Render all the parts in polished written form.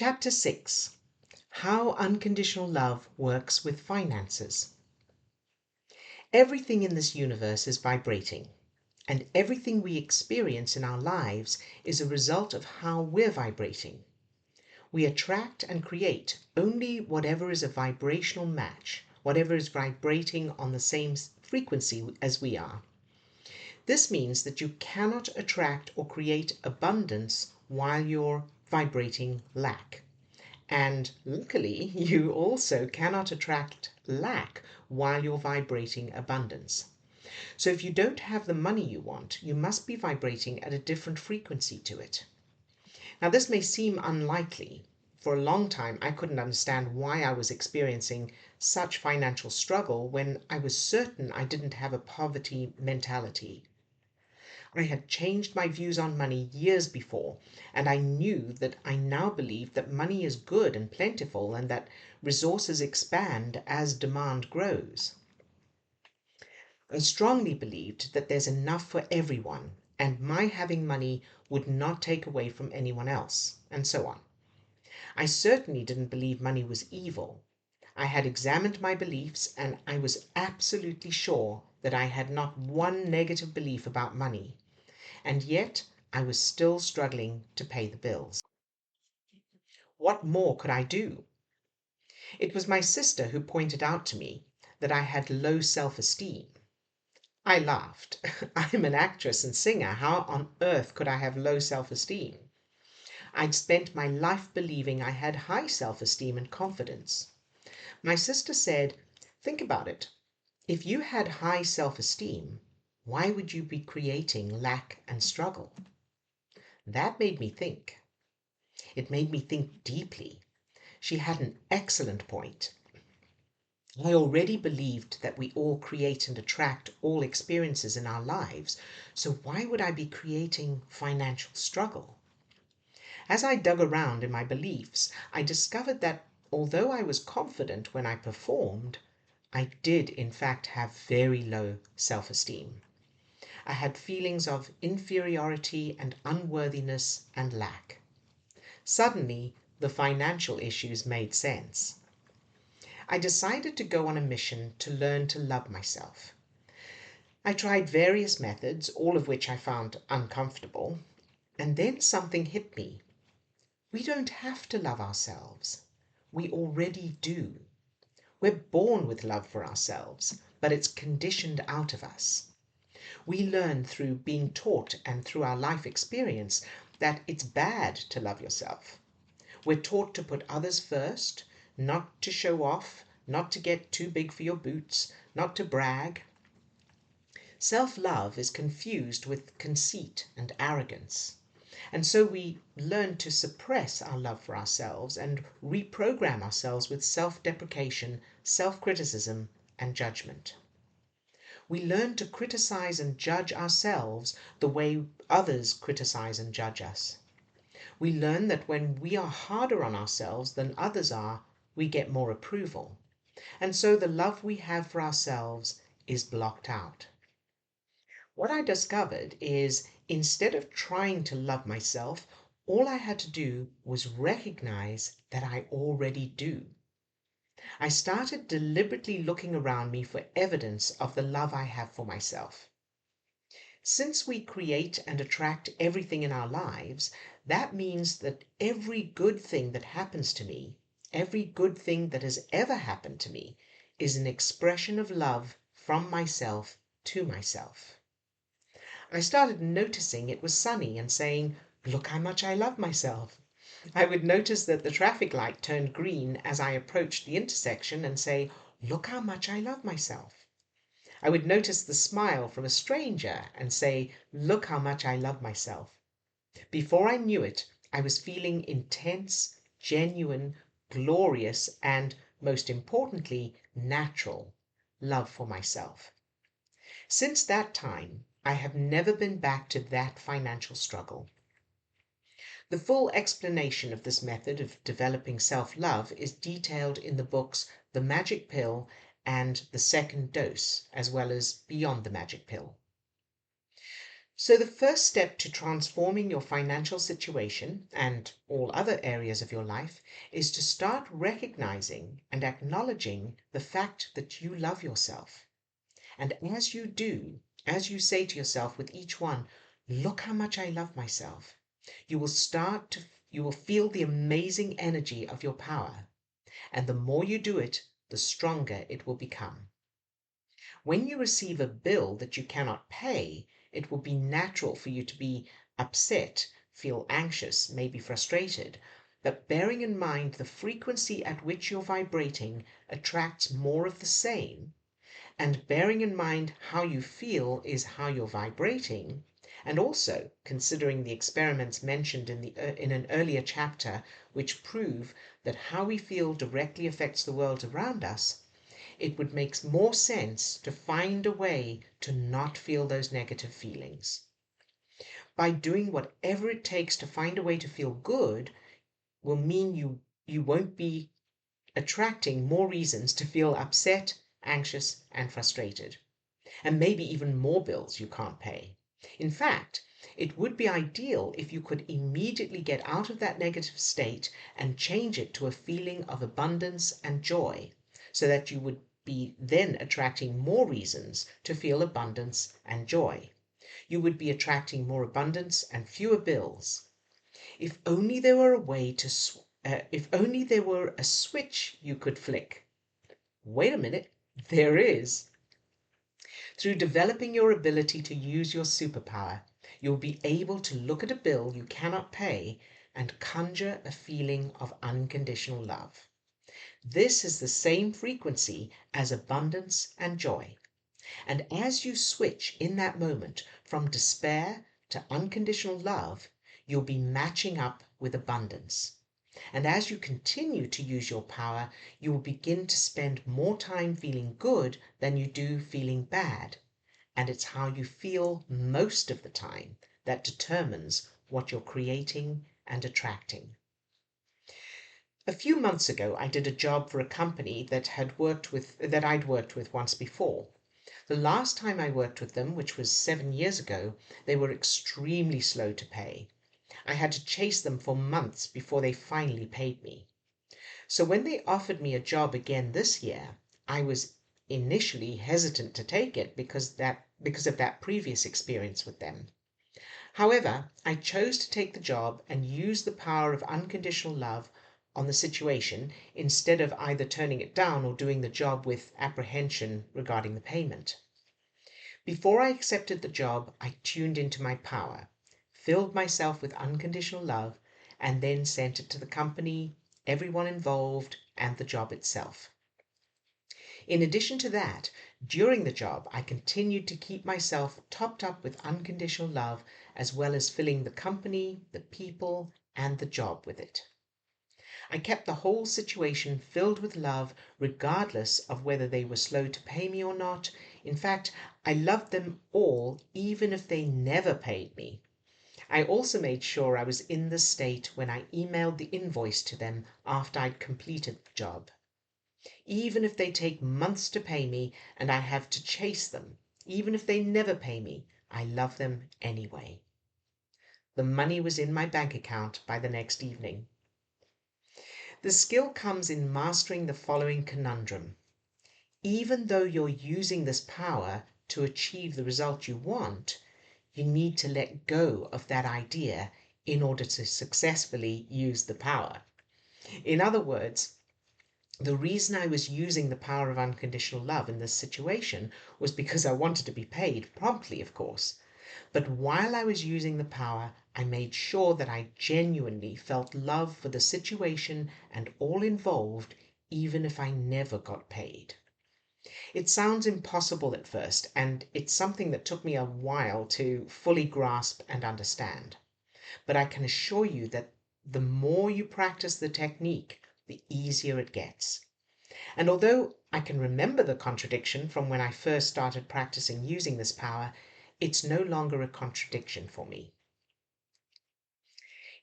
Chapter 6: How Unconditional Love Works with Finances. Everything in this universe is vibrating, and everything we experience in our lives is a result of how we're vibrating. We attract and create only whatever is a vibrational match, whatever is vibrating on the same frequency as we are. This means that you cannot attract or create abundance while you're vibrating lack. And luckily, you also cannot attract lack while you're vibrating abundance. So if you don't have the money you want, you must be vibrating at a different frequency to it. Now, this may seem unlikely. For a long time, I couldn't understand why I was experiencing such financial struggle when I was certain I didn't have a poverty mentality. I had changed my views on money years before, and I knew that I now believed that money is good and plentiful and that resources expand as demand grows. I strongly believed that there's enough for everyone, and my having money would not take away from anyone else, and so on. I certainly didn't believe money was evil. I had examined my beliefs, and I was absolutely sure that I had not one negative belief about money. And yet I was still struggling to pay the bills. What more could I do? It was my sister who pointed out to me that I had low self-esteem. I laughed. I'm an actress and singer. How on earth could I have low self-esteem? I'd spent my life believing I had high self-esteem and confidence. My sister said, think about it. If you had high self-esteem, why would you be creating lack and struggle? That made me think. It made me think deeply. She had an excellent point. I already believed that we all create and attract all experiences in our lives, so why would I be creating financial struggle? As I dug around in my beliefs, I discovered that although I was confident when I performed, I did in fact have very low self-esteem. I had feelings of inferiority and unworthiness and lack. Suddenly, the financial issues made sense. I decided to go on a mission to learn to love myself. I tried various methods, all of which I found uncomfortable, and then something hit me. We don't have to love ourselves. We already do. We're born with love for ourselves, but it's conditioned out of us. We learn through being taught and through our life experience that it's bad to love yourself. We're taught to put others first, not to show off, not to get too big for your boots, not to brag. Self-love is confused with conceit and arrogance. And so we learn to suppress our love for ourselves and reprogram ourselves with self-deprecation, self-criticism, and judgment. We learn to criticize and judge ourselves the way others criticize and judge us. We learn that when we are harder on ourselves than others are, we get more approval. And so the love we have for ourselves is blocked out. What I discovered is instead of trying to love myself, all I had to do was recognize that I already do. I started deliberately looking around me for evidence of the love I have for myself. Since we create and attract everything in our lives, that means that every good thing that happens to me, every good thing that has ever happened to me, is an expression of love from myself to myself. I started noticing it was sunny and saying, look how much I love myself. I would notice that the traffic light turned green as I approached the intersection and say, look how much I love myself. I would notice the smile from a stranger and say, look how much I love myself. Before I knew it, I was feeling intense, genuine, glorious, and most importantly, natural love for myself. Since that time, I have never been back to that financial struggle. The full explanation of this method of developing self-love is detailed in the books The Magic Pill and The Second Dose, as well as Beyond the Magic Pill. So, the first step to transforming your financial situation and all other areas of your life is to start recognizing and acknowledging the fact that you love yourself. And as you do, as you say to yourself with each one, look how much I love myself, you will feel the amazing energy of your power. And the more you do it, the stronger it will become. When you receive a bill that you cannot pay, it will be natural for you to be upset, feel anxious, maybe frustrated. But bearing in mind the frequency at which you're vibrating attracts more of the same, and bearing in mind how you feel is how you're vibrating, and also considering the experiments mentioned in an earlier chapter, which prove that how we feel directly affects the world around us, it would make more sense to find a way to not feel those negative feelings. By doing whatever it takes to find a way to feel good will mean you won't be attracting more reasons to feel upset, anxious, and frustrated, and maybe even more bills you can't pay. In fact, it would be ideal if you could immediately get out of that negative state and change it to a feeling of abundance and joy, so that you would be then attracting more reasons to feel abundance and joy. You would be attracting more abundance and fewer bills. If only there were a way to, if only there were a switch you could flick. Wait a minute, there is. Through developing your ability to use your superpower, you'll be able to look at a bill you cannot pay and conjure a feeling of unconditional love. This is the same frequency as abundance and joy. And as you switch in that moment from despair to unconditional love, you'll be matching up with abundance. And as you continue to use your power, you will begin to spend more time feeling good than you do feeling bad. And it's how you feel most of the time that determines what you're creating and attracting. A few months ago, I did a job for a company that I'd worked with once before. The last time I worked with them, which was 7 years ago, they were extremely slow to pay. I had to chase them for months before they finally paid me. So when they offered me a job again this year, I was initially hesitant to take it because of that previous experience with them. However, I chose to take the job and use the power of unconditional love on the situation instead of either turning it down or doing the job with apprehension regarding the payment. Before I accepted the job, I tuned into my power, filled myself with unconditional love, and then sent it to the company, everyone involved, and the job itself. In addition to that, during the job, I continued to keep myself topped up with unconditional love, as well as filling the company, the people, and the job with it. I kept the whole situation filled with love, regardless of whether they were slow to pay me or not. In fact, I loved them all, even if they never paid me. I also made sure I was in the state when I emailed the invoice to them after I'd completed the job. Even if they take months to pay me and I have to chase them, even if they never pay me, I love them anyway. The money was in my bank account by the next evening. The skill comes in mastering the following conundrum. Even though you're using this power to achieve the result you want, you need to let go of that idea in order to successfully use the power. In other words, the reason I was using the power of unconditional love in this situation was because I wanted to be paid promptly, of course. But while I was using the power, I made sure that I genuinely felt love for the situation and all involved, even if I never got paid. It sounds impossible at first, and it's something that took me a while to fully grasp and understand. But I can assure you that the more you practice the technique, the easier it gets. And although I can remember the contradiction from when I first started practicing using this power, it's no longer a contradiction for me.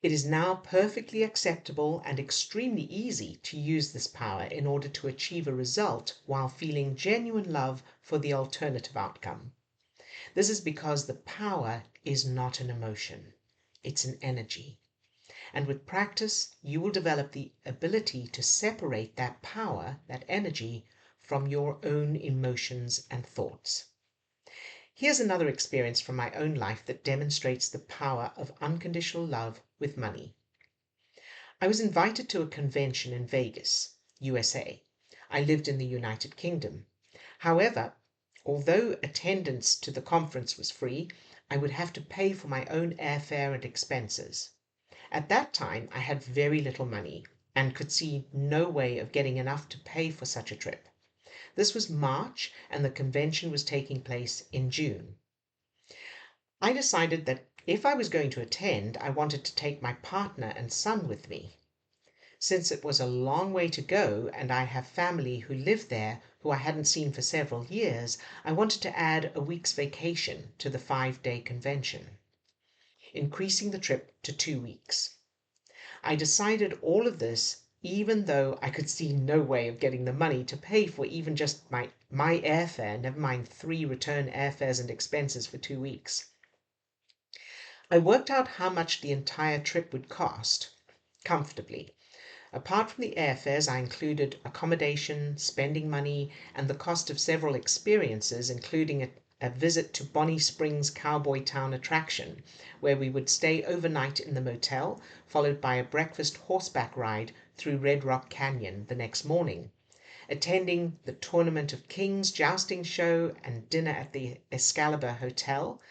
It is now perfectly acceptable and extremely easy to use this power in order to achieve a result while feeling genuine love for the alternative outcome. This is because the power is not an emotion, it's an energy. And with practice, you will develop the ability to separate that power, that energy, from your own emotions and thoughts. Here's another experience from my own life that demonstrates the power of unconditional love with money. I was invited to a convention in Vegas, USA. I lived in the United Kingdom. However, although attendance to the conference was free, I would have to pay for my own airfare and expenses. At that time, I had very little money and could see no way of getting enough to pay for such a trip. This was March, and the convention was taking place in June. I decided that if I was going to attend, I wanted to take my partner and son with me. Since it was a long way to go and I have family who live there who I hadn't seen for several years, I wanted to add a week's vacation to the 5-day convention, increasing the trip to 2 weeks. I decided all of this even though I could see no way of getting the money to pay for even just my airfare, never mind 3 return airfares and expenses for 2 weeks. I worked out how much the entire trip would cost, comfortably. Apart from the airfares, I included accommodation, spending money, and the cost of several experiences, including a visit to Bonnie Springs Cowboy Town attraction, where we would stay overnight in the motel, followed by a breakfast horseback ride through Red Rock Canyon the next morning, attending the Tournament of Kings jousting show and dinner at the Excalibur Hotel.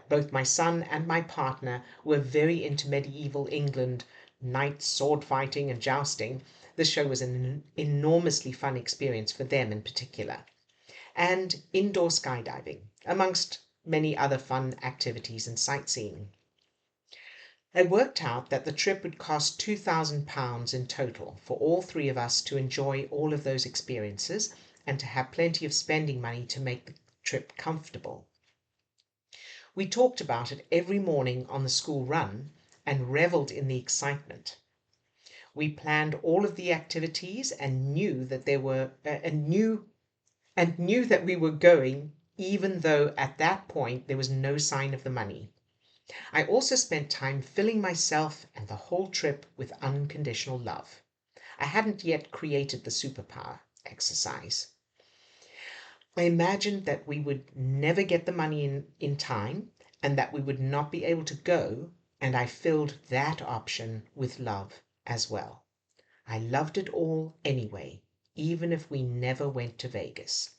Both my son and my partner were very into medieval England, knights, sword fighting, and jousting. This show was an enormously fun experience for them in particular. And indoor skydiving, amongst many other fun activities and sightseeing. I worked out that the trip would cost £2,000 in total for all 3 of us to enjoy all of those experiences and to have plenty of spending money to make the trip comfortable. We talked about it every morning on the school run and reveled in the excitement. We planned all of the activities and knew that we were going, even though at that point there was no sign of the money. I also spent time filling myself and the whole trip with unconditional love. I hadn't yet created the superpower exercise. I imagined that we would never get the money in time and that we would not be able to go, and I filled that option with love as well. I loved it all anyway, even if we never went to Vegas.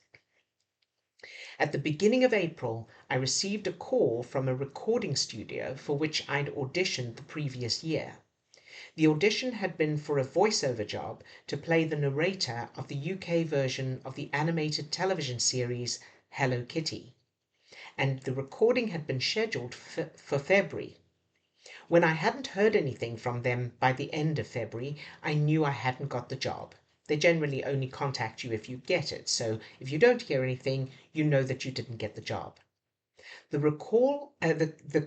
At the beginning of April, I received a call from a recording studio for which I'd auditioned the previous year. The audition had been for a voiceover job to play the narrator of the UK version of the animated television series Hello Kitty, and the recording had been scheduled for February. When I hadn't heard anything from them by the end of February, I knew I hadn't got the job. They generally only contact you if you get it, so if you don't hear anything, you know that you didn't get the job. The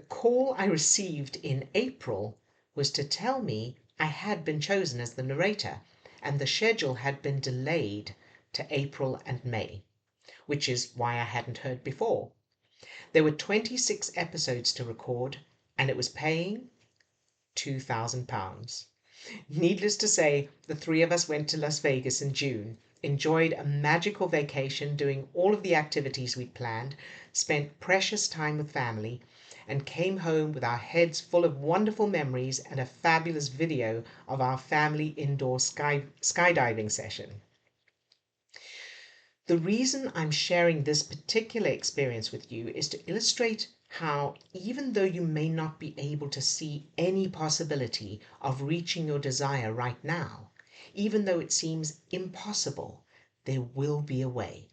call I received in April was to tell me I had been chosen as the narrator, and the schedule had been delayed to April and May, which is why I hadn't heard before. There were 26 episodes to record, and it was paying £2,000. Needless to say, the 3 of us went to Las Vegas in June, enjoyed a magical vacation doing all of the activities we'd planned, spent precious time with family, and came home with our heads full of wonderful memories and a fabulous video of our family indoor skydiving session. The reason I'm sharing this particular experience with you is to illustrate how, even though you may not be able to see any possibility of reaching your desire right now, even though it seems impossible, there will be a way.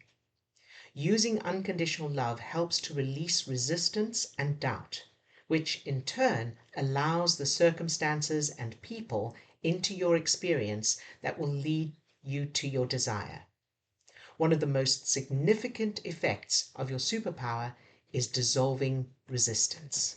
Using unconditional love helps to release resistance and doubt, which in turn allows the circumstances and people into your experience that will lead you to your desire. One of the most significant effects of your superpower is dissolving resistance.